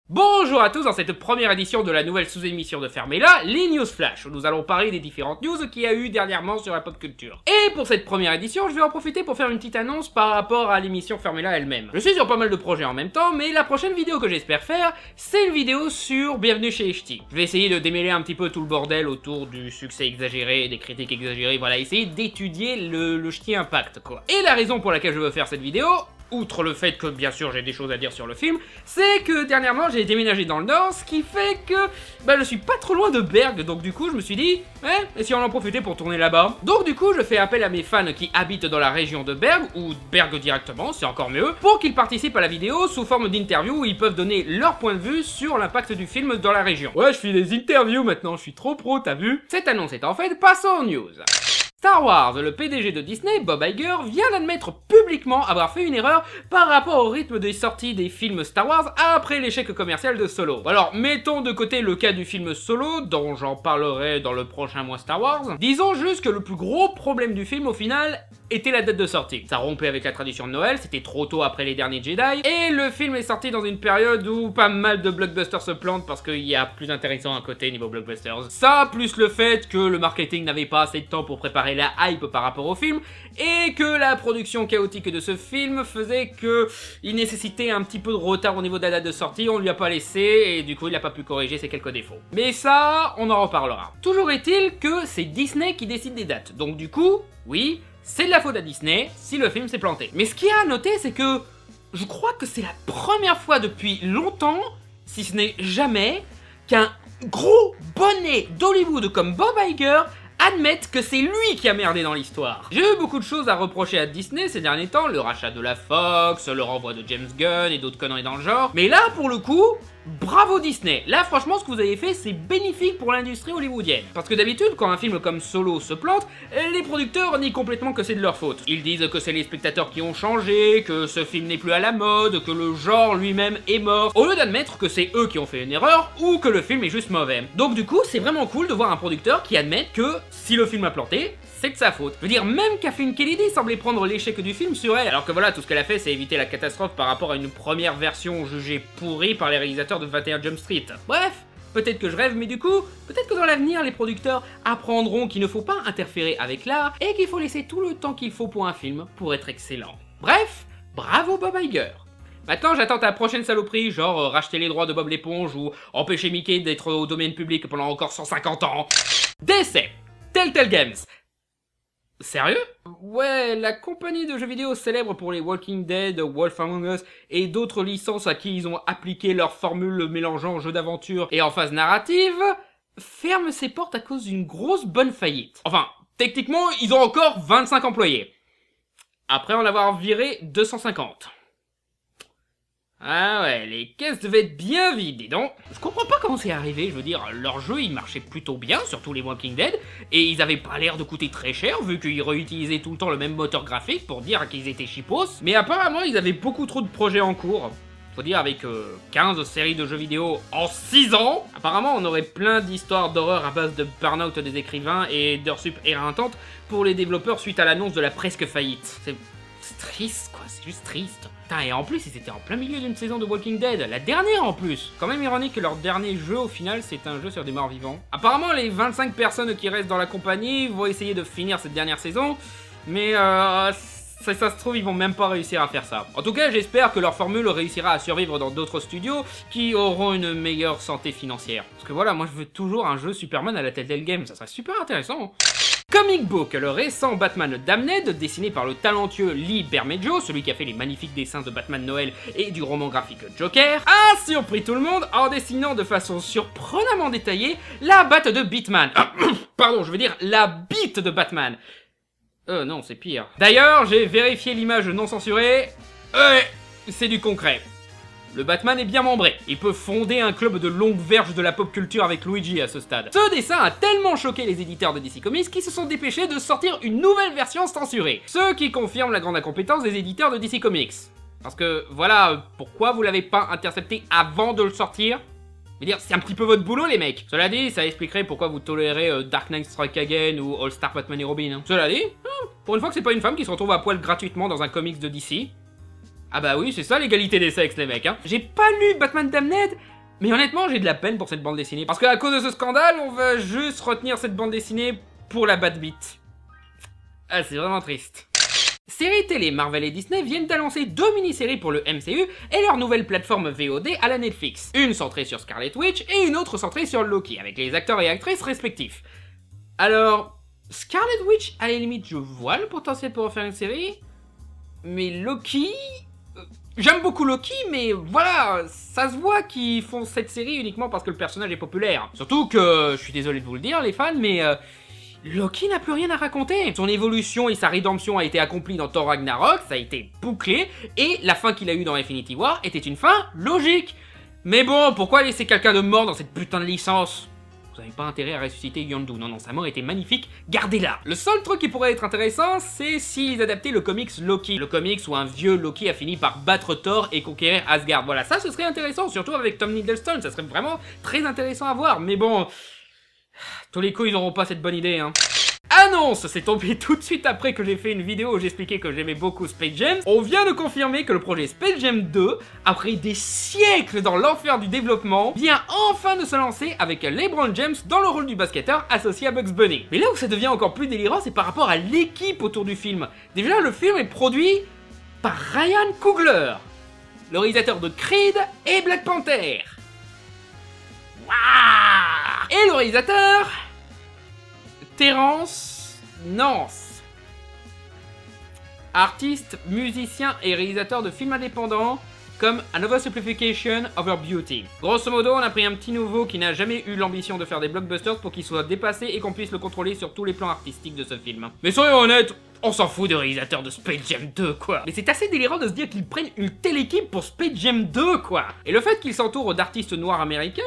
Bonjour à tous dans cette première édition de la nouvelle sous-émission de Fermez-la, les News Flash, où nous allons parler des différentes news qu'il y a eu dernièrement sur la pop culture. Et pour cette première édition, je vais en profiter pour faire une petite annonce par rapport à l'émission Fermez-la elle-même. Je suis sur pas mal de projets en même temps, mais la prochaine vidéo que j'espère faire, c'est une vidéo sur Bienvenue chez HT. Je vais essayer de démêler un petit peu tout le bordel autour du succès exagéré, des critiques exagérées, voilà, essayer d'étudier le ch'ti impact, quoi. Et la raison pour laquelle je veux faire cette vidéo, outre le fait que, bien sûr, j'ai des choses à dire sur le film, c'est que dernièrement, j'ai déménagé dans le Nord, ce qui fait que, je suis pas trop loin de Berg, donc du coup, je me suis dit, et si on en profitait pour tourner là-bas? Donc du coup, je fais appel à mes fans qui habitent dans la région de Berg, ou Berg directement, c'est encore mieux, pour qu'ils participent à la vidéo sous forme d'interview où ils peuvent donner leur point de vue sur l'impact du film dans la région. Ouais, je fais des interviews maintenant, je suis trop pro, t'as vu? Cette annonce étant faite, passons aux news. Star Wars, le PDG de Disney, Bob Iger, vient d'admettre publiquement avoir fait une erreur par rapport au rythme des sorties des films Star Wars après l'échec commercial de Solo. Alors, mettons de côté le cas du film Solo, dont j'en parlerai dans le prochain mois Star Wars. Disons juste que le plus gros problème du film, au final, était la date de sortie. Ça rompait avec la tradition de Noël, c'était trop tôt après les derniers Jedi, et le film est sorti dans une période où pas mal de blockbusters se plantent parce qu'il y a plus intéressant à côté niveau blockbusters. Ça, plus le fait que le marketing n'avait pas assez de temps pour préparer la hype par rapport au film, et que la production chaotique de ce film faisait que il nécessitait un petit peu de retard au niveau de la date de sortie, on lui a pas laissé, et du coup il a pas pu corriger ses quelques défauts. Mais ça, on en reparlera. Toujours est-il que c'est Disney qui décide des dates, donc du coup, oui, c'est de la faute à Disney si le film s'est planté. Mais ce qu'il y a à noter, c'est que je crois que c'est la première fois depuis longtemps, si ce n'est jamais, qu'un gros bonnet d'Hollywood comme Bob Iger admettent que c'est lui qui a merdé dans l'histoire. J'ai eu beaucoup de choses à reprocher à Disney ces derniers temps, le rachat de la Fox, le renvoi de James Gunn et d'autres conneries dans le genre, mais là pour le coup, bravo Disney. Là franchement ce que vous avez fait c'est bénéfique pour l'industrie hollywoodienne. Parce que d'habitude quand un film comme Solo se plante, les producteurs nient complètement que c'est de leur faute. Ils disent que c'est les spectateurs qui ont changé, que ce film n'est plus à la mode, que le genre lui-même est mort, au lieu d'admettre que c'est eux qui ont fait une erreur ou que le film est juste mauvais. Donc du coup c'est vraiment cool de voir un producteur qui admette que si le film a planté, c'est de sa faute. Je veux dire, même Kathleen Kennedy semblait prendre l'échec du film sur elle, alors que voilà, tout ce qu'elle a fait, c'est éviter la catastrophe par rapport à une première version jugée pourrie par les réalisateurs de 21 Jump Street. Bref, peut-être que je rêve, mais du coup, peut-être que dans l'avenir, les producteurs apprendront qu'il ne faut pas interférer avec l'art et qu'il faut laisser tout le temps qu'il faut pour un film pour être excellent. Bref, bravo Bob Iger. Maintenant, j'attends ta prochaine saloperie, genre racheter les droits de Bob l'éponge ou empêcher Mickey d'être au domaine public pendant encore 150 ans. Décès. Telltale Games. Sérieux? Ouais, la compagnie de jeux vidéo célèbre pour les Walking Dead, Wolf Among Us et d'autres licences à qui ils ont appliqué leur formule mélangeant jeu d'aventure et en phase narrative, ferme ses portes à cause d'une grosse bonne faillite. Enfin, techniquement, ils ont encore 25 employés. Après en avoir viré 250. Ah ouais, les caisses devaient être bien vides, dis donc. Je comprends pas comment c'est arrivé, je veux dire, leur jeu il marchait plutôt bien, surtout les Walking Dead, et ils avaient pas l'air de coûter très cher, vu qu'ils réutilisaient tout le temps le même moteur graphique pour dire qu'ils étaient cheapos, mais apparemment ils avaient beaucoup trop de projets en cours. Faut dire, avec 15 séries de jeux vidéo en 6 ans, apparemment on aurait plein d'histoires d'horreur à base de burn-out des écrivains et d'heures sup éreintantes pour les développeurs suite à l'annonce de la presque faillite. C'est triste quoi, c'est juste triste. Putain, et en plus ils étaient en plein milieu d'une saison de Walking Dead, la dernière en plus. Quand même ironique que leur dernier jeu au final c'est un jeu sur des morts vivants. Apparemment les 25 personnes qui restent dans la compagnie vont essayer de finir cette dernière saison, mais ça se trouve ils vont même pas réussir à faire ça. En tout cas j'espère que leur formule réussira à survivre dans d'autres studios qui auront une meilleure santé financière. Parce que voilà, moi je veux toujours un jeu Superman à la Telltale Games, ça serait super intéressant. Comic Book, le récent Batman Damned, dessiné par le talentueux Lee Bermejo, celui qui a fait les magnifiques dessins de Batman Noël et du roman graphique Joker, a surpris tout le monde en dessinant de façon surprenamment détaillée la batte de Batman. Pardon, je veux dire la bite de Batman. Non, c'est pire. D'ailleurs, j'ai vérifié l'image non censurée. C'est du concret. Le Batman est bien membré. Il peut fonder un club de longue verge de la pop culture avec Luigi à ce stade. Ce dessin a tellement choqué les éditeurs de DC Comics qu'ils se sont dépêchés de sortir une nouvelle version censurée. Ce qui confirme la grande incompétence des éditeurs de DC Comics. Parce que, voilà, pourquoi vous l'avez pas intercepté avant de le sortir? Je veux dire, c'est un petit peu votre boulot les mecs. Cela dit, ça expliquerait pourquoi vous tolérez Dark Knight Strike Again ou All Star Batman et Robin. Hein. Cela dit, pour une fois que c'est pas une femme qui se retrouve à poil gratuitement dans un comics de DC. Ah bah oui, c'est ça l'égalité des sexes les mecs hein. J'ai pas lu Batman Damned, Mais honnêtement, j'ai de la peine pour cette bande dessinée, parce qu'à cause de ce scandale, on va juste retenir cette bande dessinée pour la bad beat. Ah, c'est vraiment triste. Séries télé, Marvel et Disney viennent d'annoncer 2 mini-séries pour le MCU et leur nouvelle plateforme VOD à la Netflix. Une centrée sur Scarlet Witch et une autre centrée sur Loki, avec les acteurs et actrices respectifs. Alors, Scarlet Witch, à la limite, je vois le potentiel pour en faire une série, mais Loki... J'aime beaucoup Loki, mais voilà, ça se voit qu'ils font cette série uniquement parce que le personnage est populaire. Surtout que, je suis désolé de vous le dire les fans, mais Loki n'a plus rien à raconter. Son évolution et sa rédemption a été accomplie dans Thor Ragnarok, ça a été bouclé, et la fin qu'il a eue dans Infinity War était une fin logique. Mais bon, pourquoi laisser quelqu'un de mort dans cette putain de licence ? Vous n'avez pas intérêt à ressusciter Yondu, non, sa mort était magnifique, gardez-la. Le seul truc qui pourrait être intéressant, c'est s'ils adaptaient le comics Loki. Le comics où un vieux Loki a fini par battre Thor et conquérir Asgard. Voilà, ça ce serait intéressant, surtout avec Tom Hiddleston, ça serait vraiment très intéressant à voir. Mais bon, tous les coups ils n'auront pas cette bonne idée, hein. Annonce, c'est tombé tout de suite après que j'ai fait une vidéo où j'expliquais que j'aimais beaucoup Space Jam. On vient de confirmer que le projet Space Jam 2, après des siècles dans l'enfer du développement, vient enfin de se lancer avec LeBron James dans le rôle du basketteur associé à Bugs Bunny. Mais là où ça devient encore plus délirant, c'est par rapport à l'équipe autour du film. Déjà, le film est produit par Ryan Coogler, le réalisateur de Creed et Black Panther. Waouh! Et le réalisateur... Terrence Nance. Artiste, musicien et réalisateur de films indépendants comme An Oversimplification of Her Beauty. Grosso modo, on a pris un petit nouveau qui n'a jamais eu l'ambition de faire des blockbusters pour qu'il soit dépassé et qu'on puisse le contrôler sur tous les plans artistiques de ce film. Mais soyons honnêtes, on s'en fout de réalisateur de Space Jam 2, quoi. Mais c'est assez délirant de se dire qu'ils prennent une telle équipe pour Space Jam 2, quoi. Et le fait qu'ils s'entourent d'artistes noirs américains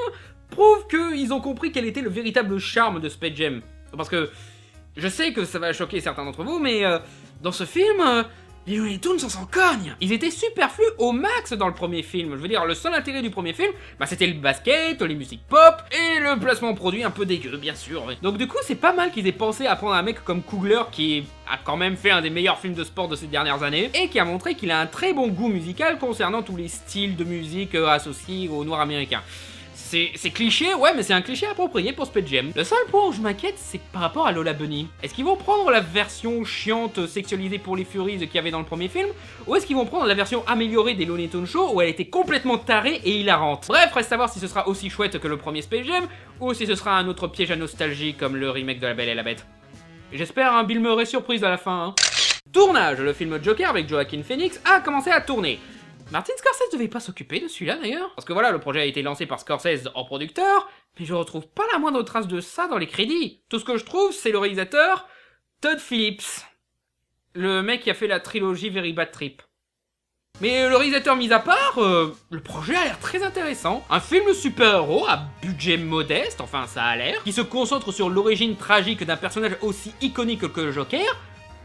prouve qu'ils ont compris quel était le véritable charme de Space Jam. Parce que je sais que ça va choquer certains d'entre vous, mais dans ce film, les Looney Tunes s'en cognent. Ils étaient superflus au max dans le premier film. Je veux dire, le seul intérêt du premier film, bah, c'était le basket, les musiques pop et le placement produit un peu dégueu, bien sûr. Donc du coup, c'est pas mal qu'ils aient pensé à prendre un mec comme Coogler qui a quand même fait un des meilleurs films de sport de ces dernières années et qui a montré qu'il a un très bon goût musical concernant tous les styles de musique associés aux Noirs américains. C'est cliché, ouais, mais c'est un cliché approprié pour Space Jam. Le seul point où je m'inquiète, c'est par rapport à Lola Bunny. Est-ce qu'ils vont prendre la version chiante, sexualisée pour les Furies qu'il y avait dans le premier film, ou est-ce qu'ils vont prendre la version améliorée des Looney Tunes Show où elle était complètement tarée et hilarante? Bref, reste à savoir si ce sera aussi chouette que le premier Space Jam, ou si ce sera un autre piège à nostalgie comme le remake de La Belle et la Bête. J'espère un Bill Murray surprise à la fin, hein. Tournage, le film Joker avec Joaquin Phoenix a commencé à tourner. Martin Scorsese devait pas s'occuper de celui-là d'ailleurs. Parce que voilà, le projet a été lancé par Scorsese en producteur, mais je retrouve pas la moindre trace de ça dans les crédits. Tout ce que je trouve, c'est le réalisateur Todd Phillips. Le mec qui a fait la trilogie Very Bad Trip. Mais le réalisateur mis à part, le projet a l'air très intéressant. Un film super-héros à budget modeste, enfin ça a l'air, qui se concentre sur l'origine tragique d'un personnage aussi iconique que le Joker.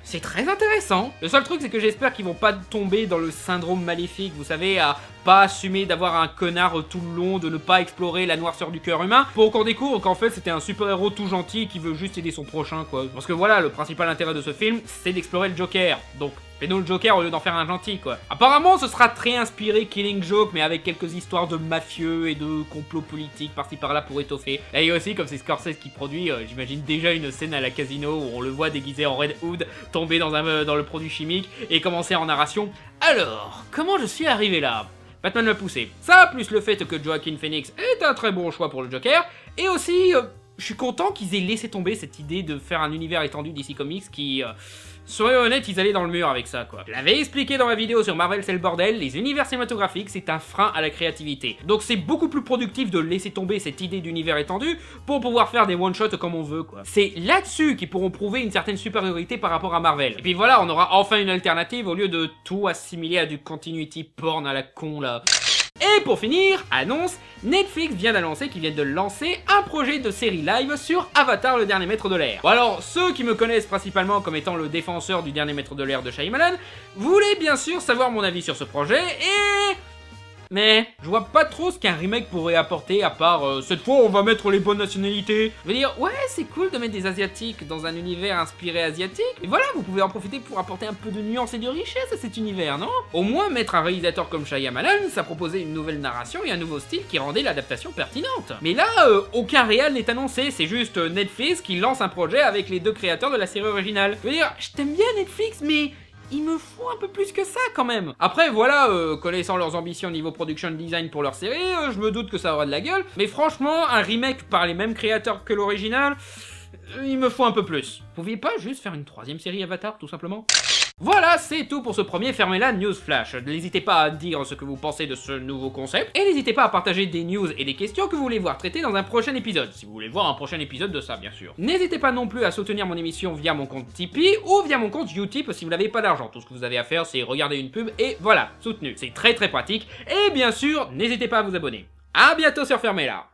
C'est très intéressant. Le seul truc, c'est que j'espère qu'ils vont pas tomber dans le syndrome maléfique, vous savez, à pas assumer d'avoir un connard tout le long, de ne pas explorer la noirceur du cœur humain, pour qu'on découvre qu'en fait c'était un super-héros tout gentil qui veut juste aider son prochain, quoi. Parce que voilà, le principal intérêt de ce film, c'est d'explorer le Joker. Donc, fais-nous le Joker au lieu d'en faire un gentil, quoi. Apparemment, ce sera très inspiré Killing Joke, mais avec quelques histoires de mafieux et de complots politiques par-ci par-là pour étoffer. Et aussi, comme c'est Scorsese qui produit, j'imagine déjà une scène à la casino où on le voit déguisé en Red Hood, tomber dans le produit chimique et commencer en narration. Alors, comment je suis arrivé là? Batman m'a poussé. Ça, plus le fait que Joaquin Phoenix est un très bon choix pour le Joker, et aussi, je suis content qu'ils aient laissé tomber cette idée de faire un univers étendu DC Comics qui... soyons honnêtes, ils allaient dans le mur avec ça, quoi. Je l'avais expliqué dans ma vidéo sur Marvel c'est le bordel, les univers cinématographiques c'est un frein à la créativité. Donc c'est beaucoup plus productif de laisser tomber cette idée d'univers étendu pour pouvoir faire des one-shots comme on veut, quoi. C'est là-dessus qu'ils pourront prouver une certaine supériorité par rapport à Marvel. Et puis voilà, on aura enfin une alternative au lieu de tout assimiler à du continuity porn à la con, là. Et pour finir, annonce, Netflix vient d'annoncer qu'ils viennent de lancer un projet de série live sur Avatar le dernier maître de l'air. Bon alors, ceux qui me connaissent principalement comme étant le défenseur du dernier maître de l'air de Shyamalan, voulaient bien sûr savoir mon avis sur ce projet et... mais je vois pas trop ce qu'un remake pourrait apporter à part cette fois on va mettre les bonnes nationalités. Je veux dire, ouais, c'est cool de mettre des asiatiques dans un univers inspiré asiatique, mais voilà, vous pouvez en profiter pour apporter un peu de nuance et de richesse à cet univers, non? Au moins, mettre un réalisateur comme Shyamalan, ça proposait une nouvelle narration et un nouveau style qui rendait l'adaptation pertinente. Mais là, aucun réal n'est annoncé, c'est juste Netflix qui lance un projet avec les deux créateurs de la série originale. Je veux dire, je t'aime bien Netflix, mais il me faut un peu plus que ça quand même. Après voilà, connaissant leurs ambitions niveau production design pour leur série, je me doute que ça aura de la gueule, mais franchement, un remake par les mêmes créateurs que l'original, il me faut un peu plus. Vous pouviez pas juste faire une troisième série Avatar, tout simplement? Voilà, c'est tout pour ce premier Fermez-la News Flash. N'hésitez pas à dire ce que vous pensez de ce nouveau concept, et n'hésitez pas à partager des news et des questions que vous voulez voir traitées dans un prochain épisode, si vous voulez voir un prochain épisode de ça, bien sûr. N'hésitez pas non plus à soutenir mon émission via mon compte Tipeee, ou via mon compte Utip si vous n'avez pas d'argent. Tout ce que vous avez à faire, c'est regarder une pub, et voilà, soutenu. C'est très pratique, et bien sûr, n'hésitez pas à vous abonner. A bientôt sur Fermez-la.